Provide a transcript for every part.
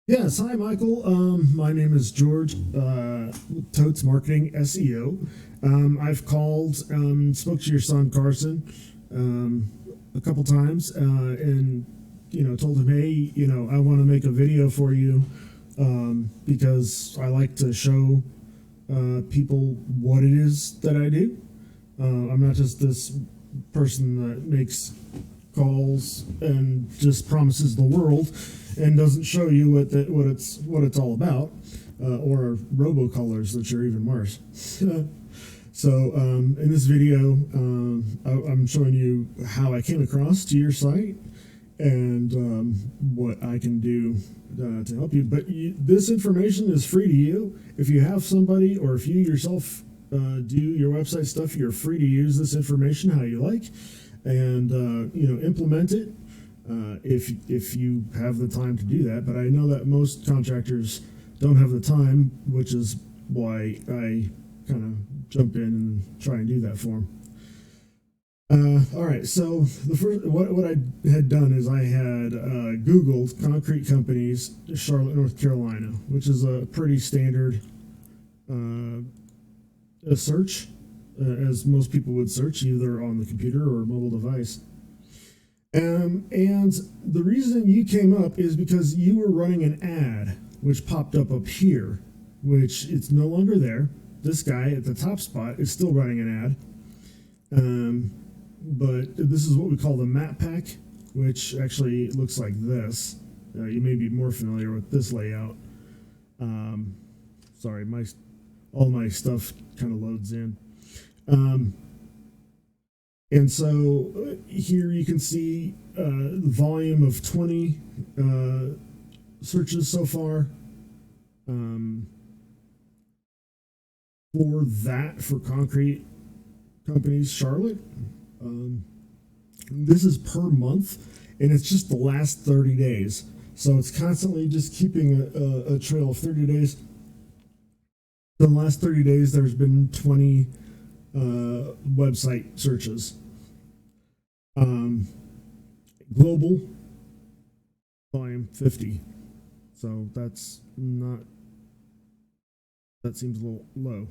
Yes, hi Michael. My name is George, Totes Marketing SEO. I've called, spoke to your son Carson a couple times, and told him, hey, I want to make a video for you because I like to show people what it is that I do. I'm not just this person that makes calls and just promises the world and doesn't show you what it's all about, or robocallers, which are even worse. So in this video, I'm showing you how I came across to your site and what I can do to help you. But this information is free to you. If you have somebody, or if you yourself do your website stuff, you're free to use this information how you like, and implement it if you have the time to do that. But I know that most contractors don't have the time, which is why I kind of jump in and try and do that for them. All right, so the first what I had done is I had Googled concrete companies, Charlotte, North Carolina, which is a pretty standard a search, as most people would search either on the computer or mobile device. And the reason you came up is because you were running an ad, which popped up here, which it's no longer there. This guy at the top spot is still running an ad. But this is what we call the map pack, which actually looks like this. You may be more familiar with this layout. Sorry, all my stuff kind of loads in. And so here you can see the volume of 20 searches so far for concrete companies, Charlotte. This is per month, and it's just the last 30 days. So it's constantly just keeping a trail of 30 days. In the last 30 days, there's been 20 website searches. Global volume 50. So that seems a little low.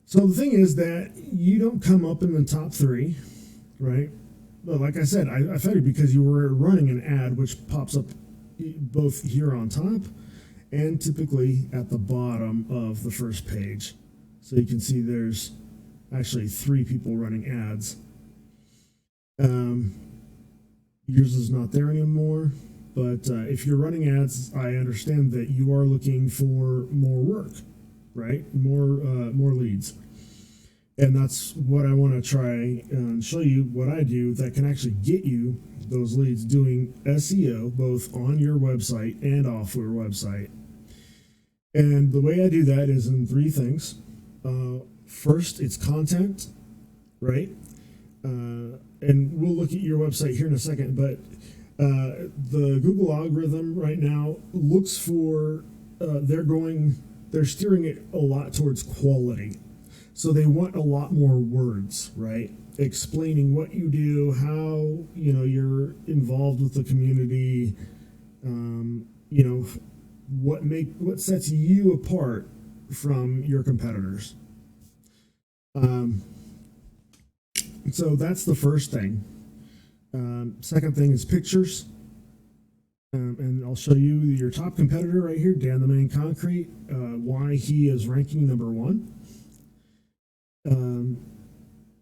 So the thing is that you don't come up in the top 3, right? But like I said, I found it because you were running an ad which pops up both here on top and typically at the bottom of the first page. So you can see there's actually 3 people running ads. Yours is not there anymore, but if you're running ads, I understand that you are looking for more work, right? More leads. And that's what I want to try and show you what I do that can actually get you those leads, doing SEO both on your website and off your website. And the way I do that is in 3 things. First, it's content, right? And we'll look at your website here in a second, but the Google algorithm right now looks for, they're steering it a lot towards quality. So they want a lot more words, right? Explaining what you do, how, you're involved with the community, what sets you apart from your competitors. So that's the first thing. Second thing is pictures. And I'll show you your top competitor right here, Dan the Man Concrete, why he is ranking number 1. And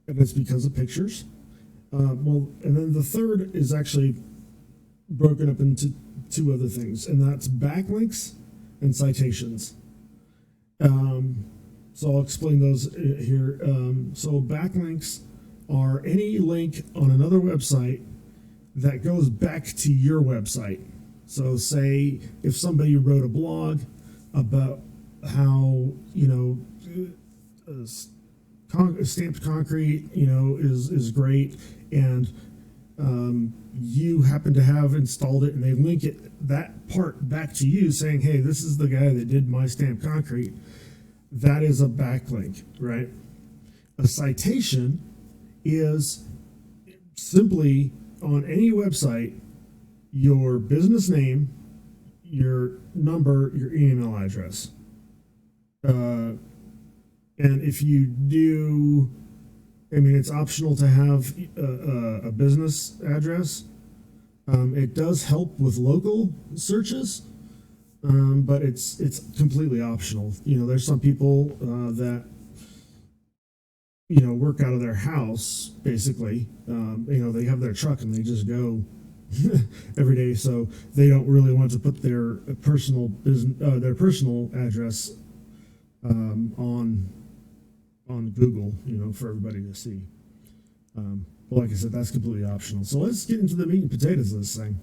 it's because of pictures. And then the third is actually broken up into 2 other things, and that's backlinks and citations. So I'll explain those here. So backlinks are any link on another website that goes back to your website. So say if somebody wrote a blog about how, stamped concrete, is great, and you happen to have installed it, and they link that part back to you saying, hey, this is the guy that did my stamped concrete. That is a backlink, right? A citation is simply on any website your business name, your number, your email address. And if you do, I mean, it's optional to have a business address. It does help with local searches, but it's completely optional. There's some people that work out of their house basically. They have their truck and they just go every day, so they don't really want to put their personal address on Google, for everybody to see. But like I said, that's completely optional. So let's get into the meat and potatoes of this thing.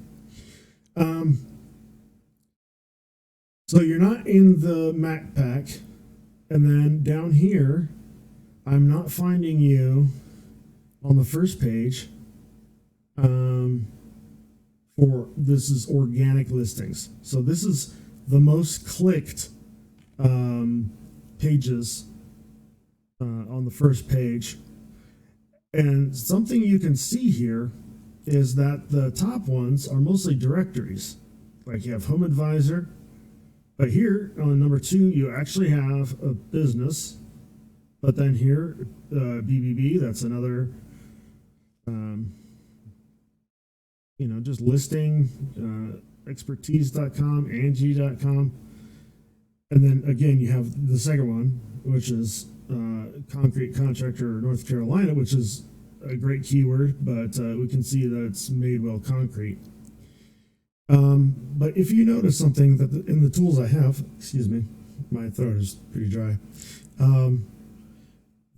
So you're not in the Mac pack, and then down here, I'm not finding you on the first page. For this is organic listings. So this is the most clicked pages on the first page. And something you can see here is that the top ones are mostly directories. Like you have Home Advisor, but here on number 2, you actually have a business. But then here, BBB, that's another, just listing, expertise.com, Angie.com. And then again, you have the second one, which is concrete contractor North Carolina, which is a great keyword, but we can see that it's Madewell Concrete. But if you notice something that in the tools I have, excuse me, my throat is pretty dry,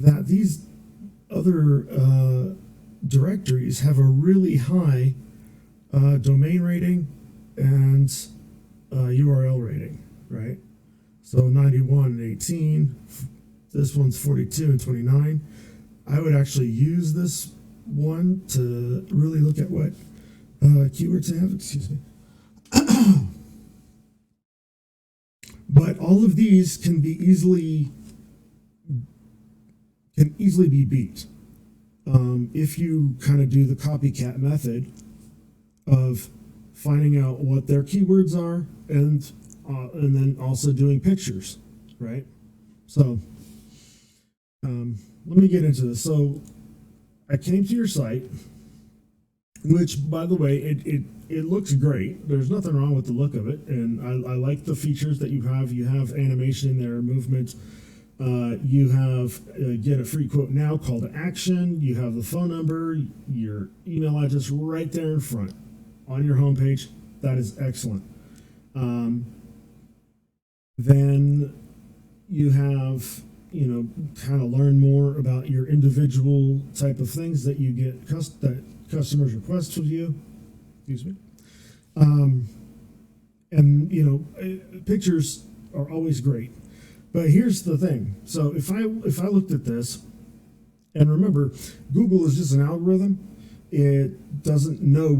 that these other directories have a really high domain rating and URL rating, right? So 91 and 18, this one's 42 and 29. I would actually use this one to really look at what keywords they have, excuse me. But all of these can easily be beat if you kind of do the copycat method of finding out what their keywords are and then also doing pictures, right? So let me get into this. So I came to your site, which, by the way, it looks great. There's nothing wrong with the look of it, and I like the features that you have. You have animation in there, movement. You have get a free quote now, call to action. You have the phone number, your email address right there in front on your homepage. That is excellent. Then you have, kind of learn more about your individual type of things that you get that customers request of you. Excuse me. And pictures are always great. But here's the thing. So if I looked at this, and remember, Google is just an algorithm. It doesn't know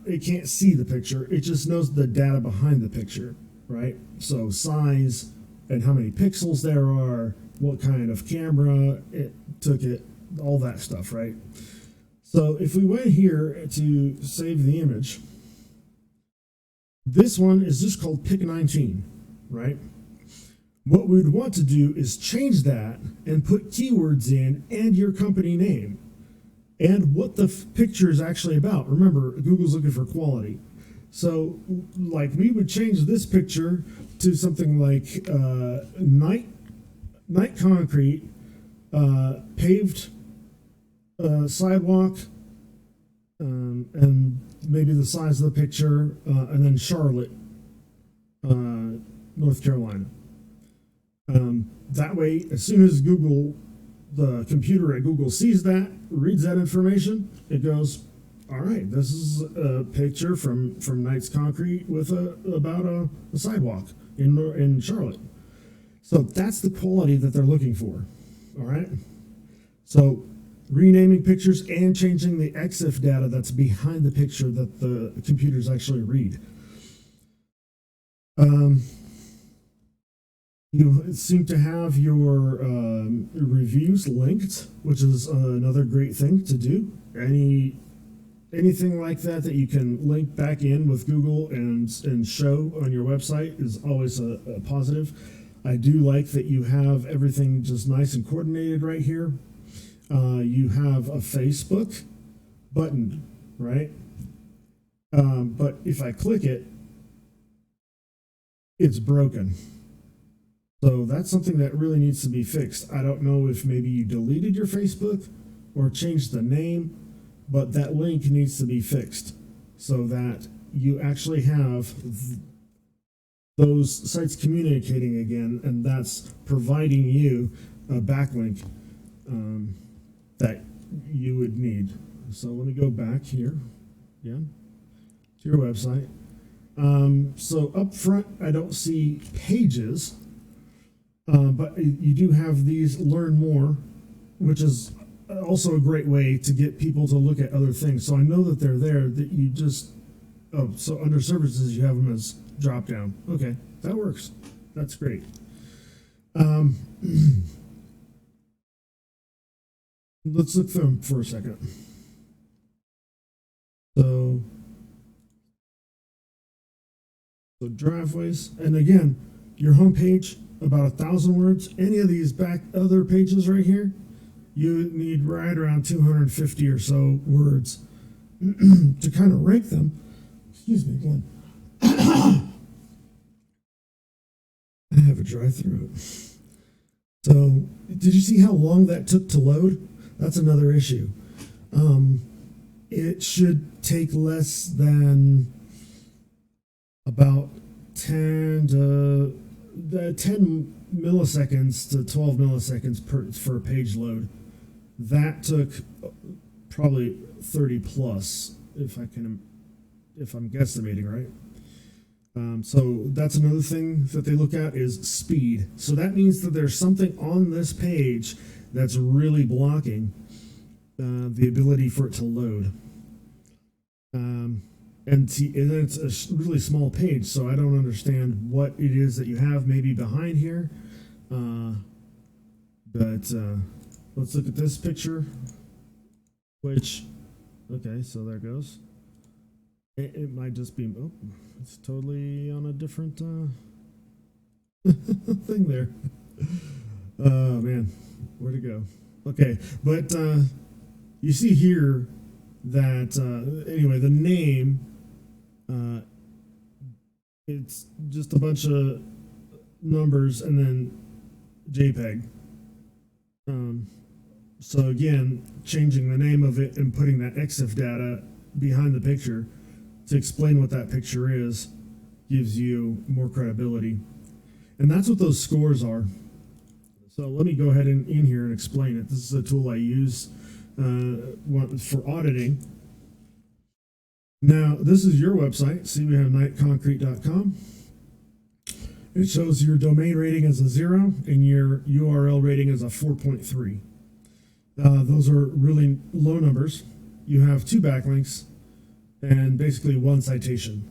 it can't see the picture. It just knows the data behind the picture, right? So size and how many pixels there are, what kind of camera it took it, all that stuff, right? So if we went here to save the image, this one is just called Pick 19, right? What we'd want to do is change that and put keywords in and your company name and what the picture is actually about. Remember, Google's looking for quality. So like we would change this picture to something like night concrete, paved sidewalk, and maybe the size of the picture, and then Charlotte, North Carolina. That way, as soon as the computer at Google sees that, reads that information, it goes, all right, this is a picture from Knight's Concrete with about a sidewalk in Charlotte. So that's the quality that they're looking for. All right. So renaming pictures and changing the EXIF data that's behind the picture that the computers actually read. You seem to have your reviews linked, which is another great thing to do. anything like that that you can link back in with Google and show on your website is always a positive. I do like that you have everything just nice and coordinated right here. You have a Facebook button, right? But if I click it, it's broken. So that's something that really needs to be fixed. I don't know if maybe you deleted your Facebook or changed the name, but that link needs to be fixed so that you actually have those sites communicating again, and that's providing you a backlink that you would need. So let me go back here again to your website. So up front, I don't see pages, but you do have these learn more, which is also a great way to get people to look at other things. So I know that they're there, that you just, so under services, you have them as drop down. Okay, that works. That's great. Let's look through them for a second. So driveways, and again, your home page, about 1,000 words. Any of these back other pages right here, you need right around 250 or so words to kind of rank them. Excuse me again. I have a dry throat. So, did you see how long that took to load? That's another issue. It should take less than about 10 milliseconds to 12 milliseconds for a page load. That took probably 30 plus, if I'm guesstimating right. So that's another thing that they look at is speed. So that means that there's something on this page that's really blocking the ability for it to load. And it's a really small page, so I don't understand what it is that you have maybe behind here. But let's look at this picture, which, okay, so there goes. It might just be, oh, it's totally on a different thing there. Oh, man, where'd it go? Okay, but you see here that, anyway, the name, it's just a bunch of numbers and then JPEG. So again, changing the name of it and putting that EXIF data behind the picture to explain what that picture is gives you more credibility. And that's what those scores are. So let me go ahead and in here and explain it. This is a tool I use for auditing. Now, this is your website. See, we have nightconcrete.com. It shows your domain rating as a 0 and your URL rating as a 4.3. Those are really low numbers. You have 2 backlinks and basically 1 citation.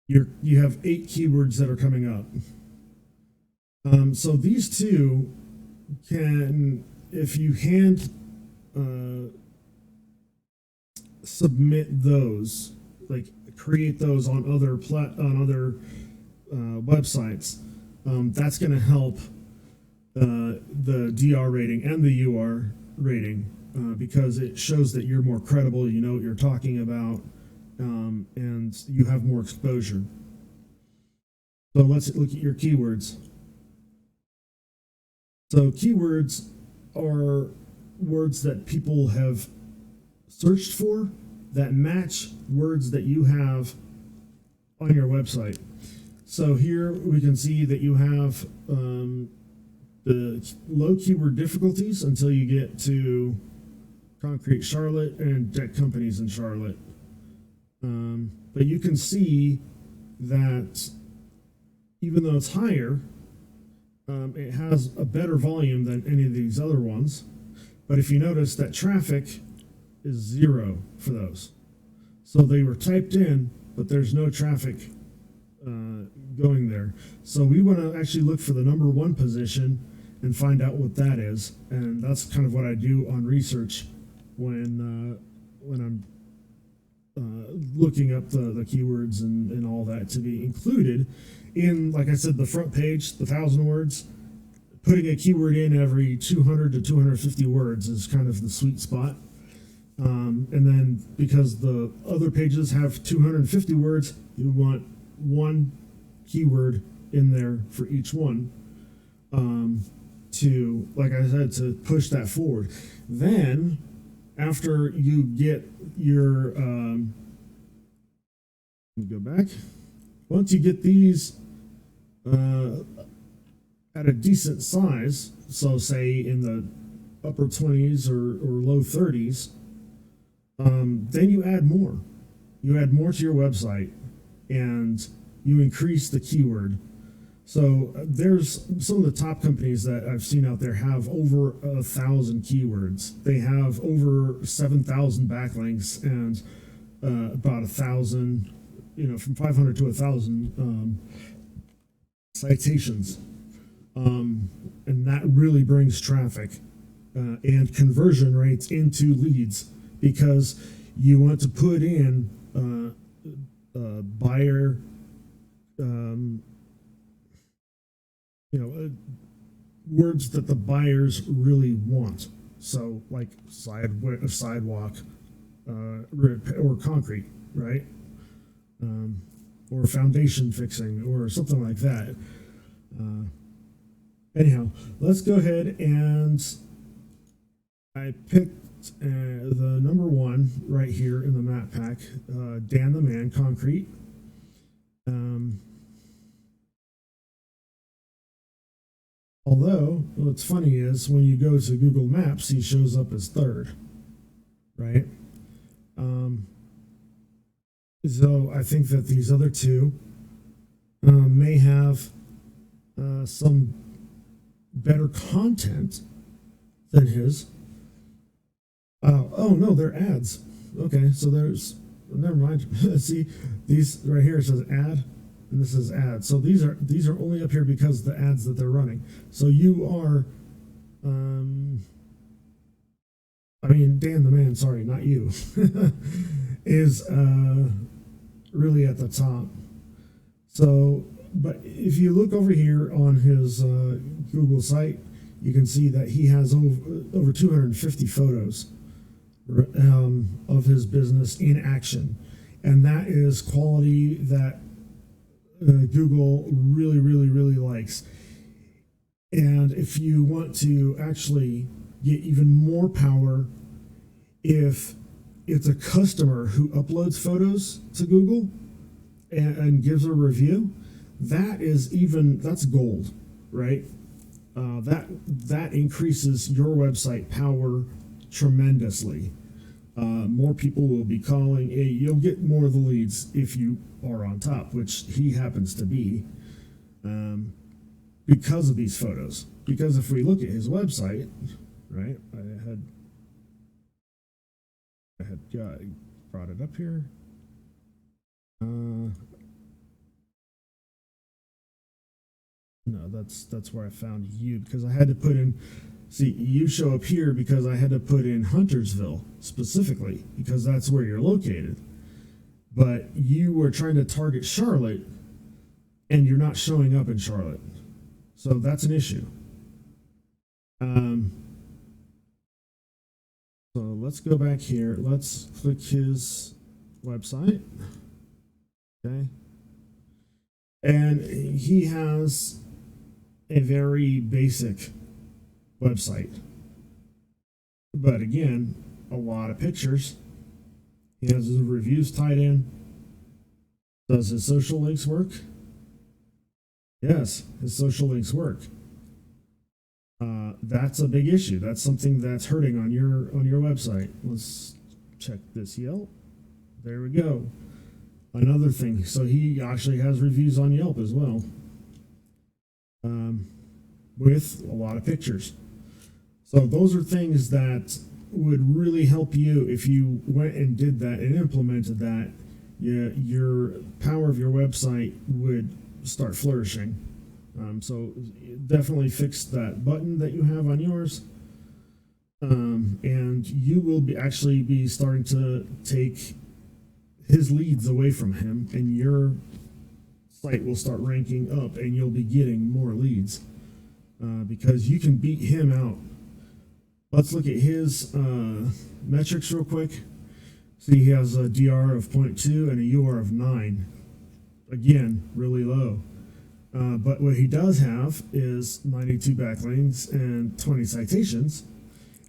You have 8 keywords that are coming up. So these 2 can, if you hand submit those, like create those on other websites, that's going to help the DR rating and the UR rating because it shows that you're more credible, you know what you're talking about, and you have more exposure. So let's look at your keywords. So keywords are words that people have searched for that match words that you have on your website. So here we can see that you have the low keyword difficulties until you get to concrete Charlotte and deck companies in Charlotte. But you can see that even though it's higher, it has a better volume than any of these other ones. But if you notice that traffic is 0 for those. So they were typed in, but there's no traffic going there. So we want to actually look for the number 1 position and find out what that is. And that's kind of what I do on research when I'm looking up the keywords and all that to be included in, like I said, the front page, the 1,000 words. Putting a keyword in every 200 to 250 words is kind of the sweet spot. And then because the other pages have 250 words, you want one keyword in there for each one, to, like I said, to push that forward. Then after you get your, let me go back. Once you get these at a decent size, so say in the upper 20s or low 30s, then you add more. You add more to your website and you increase the keyword. So there's some of the top companies that I've seen out there have over 1,000 keywords. They have over 7,000 backlinks and about 1,000, from 500 to 1,000 citations. And that really brings traffic and conversion rates into leads, because you want to put in buyer, words that the buyers really want. So like sidewalk, or concrete, right? Or foundation fixing or something like that. Anyhow, let's go ahead and I picked the number one right here in the map pack, Dan the Man Concrete. Although, what's funny is when you go to Google Maps, he shows up as third, right? So I think that these other two may have some better content than his. Oh no, they're ads. Okay, so never mind. See, these right here, it says ad, and this is ad. So these are only up here because the ads that they're running. So you are, Dan the Man, sorry, not you, is really at the top. So, but if you look over here on his Google site, you can see that he has over 250 photos of his business in action, and that is quality that Google really, really, really likes. And if you want to actually get even more power, if it's a customer who uploads photos to Google and gives a review, that's gold, right? That increases your website power tremendously. More people will be calling. You'll get more of the leads if you are on top, which he happens to be, because of these photos. Because if we look at his website, right, I had brought it up here. No, that's where I found you, because I had to put in. See, you show up here because I had to put in Huntersville specifically, because that's where you're located. But you were trying to target Charlotte, and you're not showing up in Charlotte. So that's an issue. So let's go back here. Let's click his website. Okay. And he has a very basic website, but again, a lot of pictures. He has his reviews tied in. Does his social links work? Yes, his social links work. That's a big issue. That's something that's hurting on your website. Let's check this Yelp. There we go. Another thing. So he actually has reviews on Yelp as well, with a lot of pictures. So those are things that would really help you if you went and did that and implemented that. Your power of your website would start flourishing. So definitely fix that button that you have on yours, and you will actually be starting to take his leads away from him, and your site will start ranking up, and you'll be getting more leads because you can beat him out. Let's look at his metrics real quick. See, he has a DR of 0.2 and a UR of 9. Again, really low. But what he does have is 92 backlinks and 20 citations,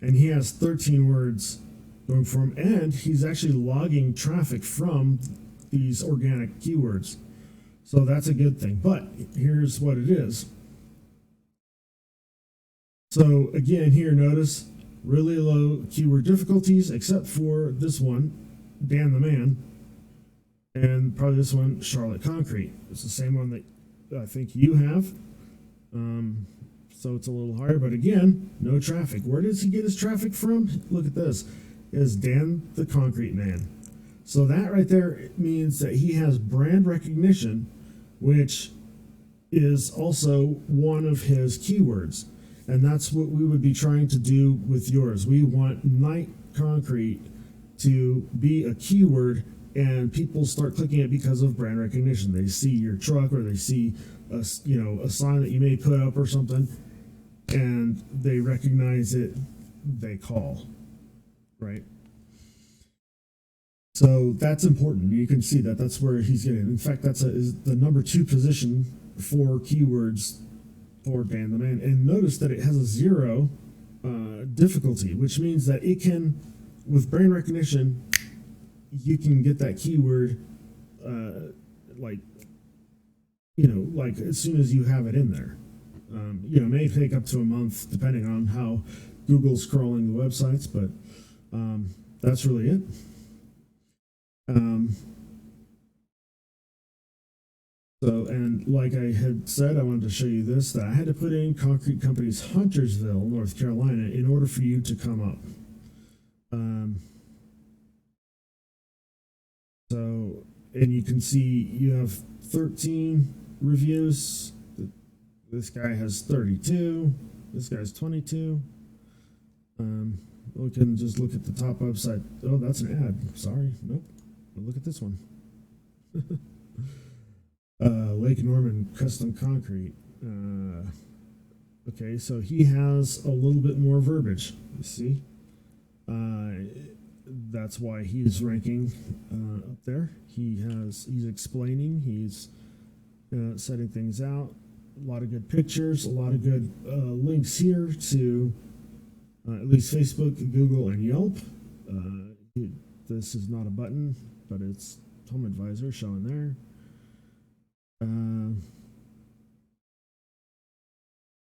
and he has 13 words going for him, and he's actually logging traffic from these organic keywords. So that's a good thing. But here's what it is. So again, here, notice really low keyword difficulties, except for this one, Dan the Man, and probably this one, Charlotte Concrete. It's the same one that I think you have. So it's a little higher, but again, no traffic. Where does he get his traffic from? Look at this. Is Dan the Concrete Man. So that right there means that he has brand recognition, which is also one of his keywords. And that's what we would be trying to do with yours. We want Night Concrete to be a keyword, and people start clicking it because of brand recognition. They see your truck, or they see a sign that you may put up or something, and they recognize it. They call, right? So that's important. You can see that that's where he's getting. In fact, is the number 2 position for keywords for Dan the Man. And notice that it has a 0 difficulty, which means that it can, with brand recognition, you can get that keyword like as soon as you have it in there. It may take up to a month depending on how Google's crawling the websites, but that's really it. And like I had said, I wanted to show you this, that I had to put in Concrete Company's Huntersville, North Carolina, in order for you to come up. And you can see you have 13 reviews. This guy has 32. This guy's 22. We can just look at the top website. Oh, that's an ad. Sorry. Nope. But look at this one. Lake Norman Custom Concrete. Okay, so he has a little bit more verbiage. You see? That's why he's ranking up there. He's explaining. He's setting things out. A lot of good pictures. A lot of good links here to at least Facebook, Google, and Yelp. This is not a button, but it's Home Advisor showing there.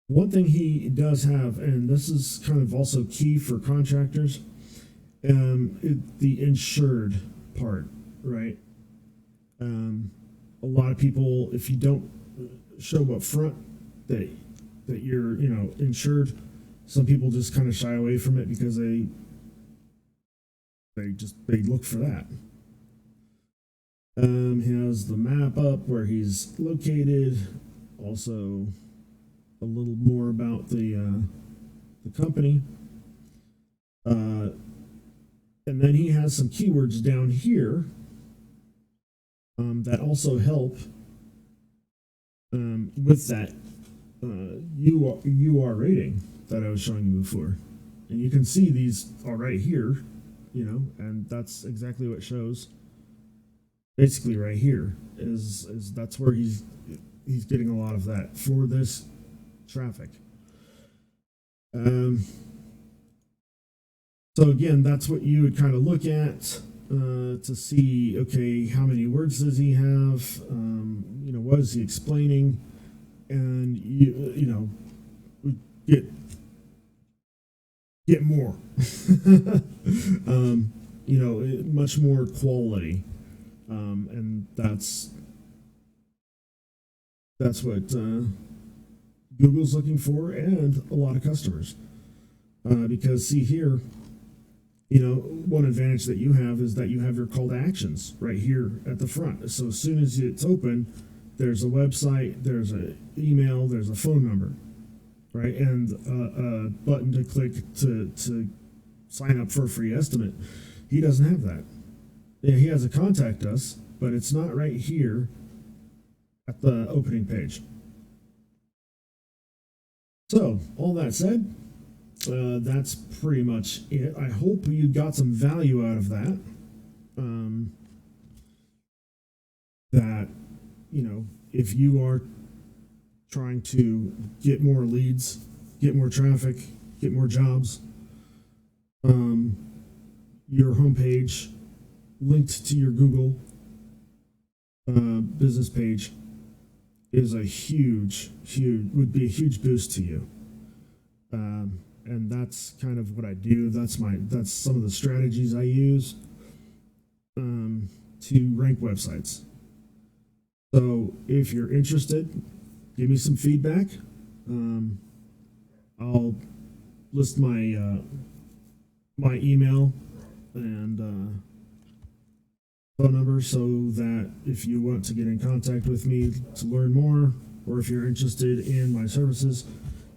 One thing he does have, and this is kind of also key for contractors, the insured part, right? A lot of people, if you don't show up front that you're insured, some people just kind of shy away from it because they look for that. He has the map up where he's located. Also, a little more about the company. And then he has some keywords down here that also help with that UR rating that I was showing you before. And you can see these are right here, and that's exactly what shows. Basically right here is that's where he's getting a lot of that for this traffic. So again, that's what you would kind of look at to see, okay, how many words does he have? What is he explaining? And get more. Much more quality. And that's what Google's looking for, and a lot of customers. Because see here, one advantage that you have is that you have your call to actions right here at the front. So as soon as it's open, there's a website, there's an email, there's a phone number, right? And a button to click to sign up for a free estimate. He doesn't have that. Yeah, he has a contact us, but it's not right here at the opening page. So, all that said, that's pretty much it. I hope you got some value out of that. That, you know, if you are trying to get more leads, get more traffic, get more jobs, your homepage linked to your Google business page is a huge would be a huge boost to you. And that's kind of what I do. That's some of the strategies I use to rank websites. So if you're interested, give me some feedback. I'll list my my email and phone number so that if you want to get in contact with me to learn more, or if you're interested in my services,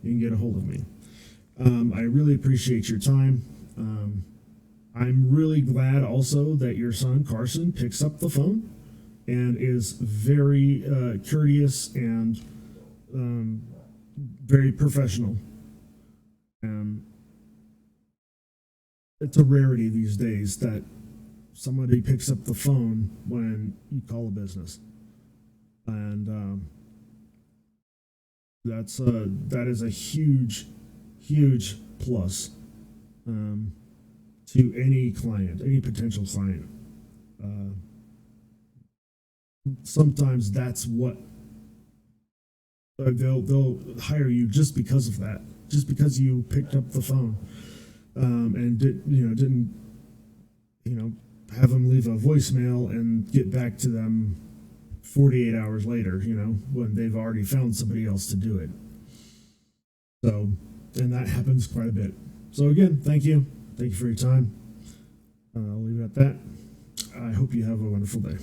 you can get a hold of me. I really appreciate your time. I'm really glad also that your son Carson picks up the phone and is very courteous and very professional. It's a rarity these days that somebody picks up the phone when you call a business, and that is a huge plus to any client, any potential client. Sometimes that's what they'll hire you just because of that, just because you picked up the phone and didn't have them leave a voicemail and get back to them 48 hours later, when they've already found somebody else to do it. So, and that happens quite a bit. So again, thank you for your time. I'll leave it at that. I hope you have a wonderful day.